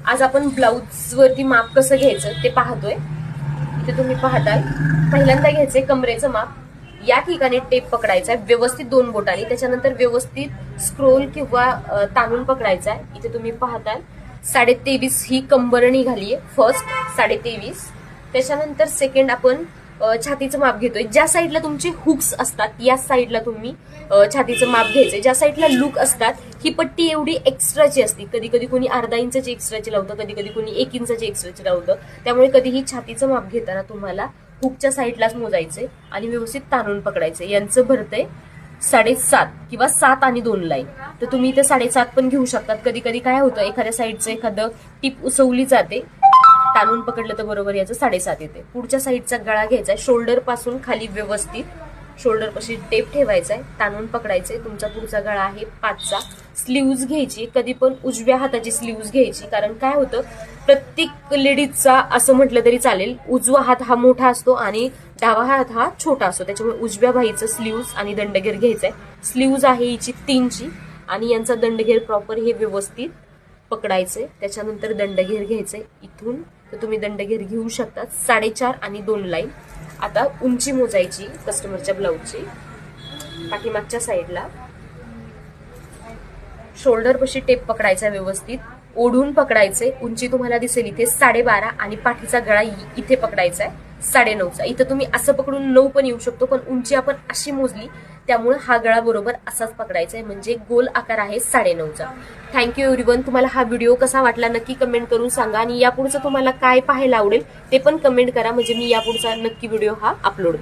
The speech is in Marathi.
आज आपण ब्लाउज वरती माप कसं घ्यायचं ते पाहतोय। इथे तुम्ही पाहताल, पहिल्यांदा घ्यायचंय कमरेचं माप। या ठिकाणी टेप पकडायचा आहे व्यवस्थित 2 बोटांनी, त्याच्यानंतर व्यवस्थित स्क्रोल किंवा ताणून पकडायचा आहे। इथे तुम्ही पाहताल 23.5 ही कंबर निघालीये, फर्स्ट 23.5। त्याच्यानंतर सेकंड आपण छातीचं माप घेतोय। ज्या साईडला तुमचे हुक्स असतात या साईडला तुम्ही छातीचं माप घ्यायचंय। ज्या साईडला लूक असतात ही पट्टी एवढी एक्स्ट्राची असते, कधी कधी कोणी अर्धा इंचाची एक्स्ट्राची लावतं, कधी कधी कोणी 1 इंचाची एक्स्ट्राची लावतं। त्यामुळे कधीही छातीचं माप घेताना तुम्हाला हुकच्या साईडलाच मोजायचंय आणि व्यवस्थित ताणून पकडायचंय। यांचं भरतंय 7.5 किंवा 7 आणि 2 लाईन, तर तुम्ही इथे 7.5 पण घेऊ शकतात। कधी कधी काय होतं, एखाद्या साईडचं एखादं टिप उसवली जाते, ताणून पकडलं तर बरोबर याचं 7.5 येते। पुढच्या साईडचा गळा घ्यायचा आहे, शोल्डर पासून खाली व्यवस्थित शोल्डर पाशी टेप ठेवायचा आहे, ताणून पकडायचंय। तुमचा पुढचा गळा आहे 5चा। स्लीव्ज घ्यायची, कधी पण उजव्या हाताची स्लीव्ज घ्यायची, कारण काय होतं प्रत्येक लेडीजचा असं म्हटलं तरी चालेल, उजवा हात हा मोठा असतो आणि डावा हात हा छोटा असतो, त्याच्यामुळे उजव्या बाईचं स्लीव्ज आणि दंडघेर घ्यायचंय। स्लीव्ज आहे हिची 3ची आणि यांचा दंडघेर प्रॉपर हे व्यवस्थित पकडायचंय। त्याच्यानंतर दंडघेर घ्यायचंय इथून, तर तुम्ही दंडघेर घेऊ शकता 4.5 आणि 2 लाईन। आता उंची मोजायची कस्टमरच्या ब्लाऊजची। पाठीमागच्या साईडला शोल्डर पाशी टेप पकडायचा व्यवस्थित, ओढून पकडायचे। उंची तुम्हाला दिसेल इथे 12.5 आणि पाठीचा गळा इथे पकडायचा आहे 9.5चा। इथं तुम्ही असं पकडून 9 पण येऊ शकतो, पण उंची आपण अशी मोजली त्यामुळे हा गळा बरोबर असाच पकडायचा आहे, म्हणजे गोल आकार आहे 9.5चा। Thank you everyone. तुम्हाला हा व्हिडिओ कसा वाटला नक्की कमेंट करून सांगा, आणि यापुढचं तुम्हाला काय पाहायला आवडेल ते पण कमेंट करा, म्हणजे मी यापुढचा नक्की व्हिडिओ हा अपलोड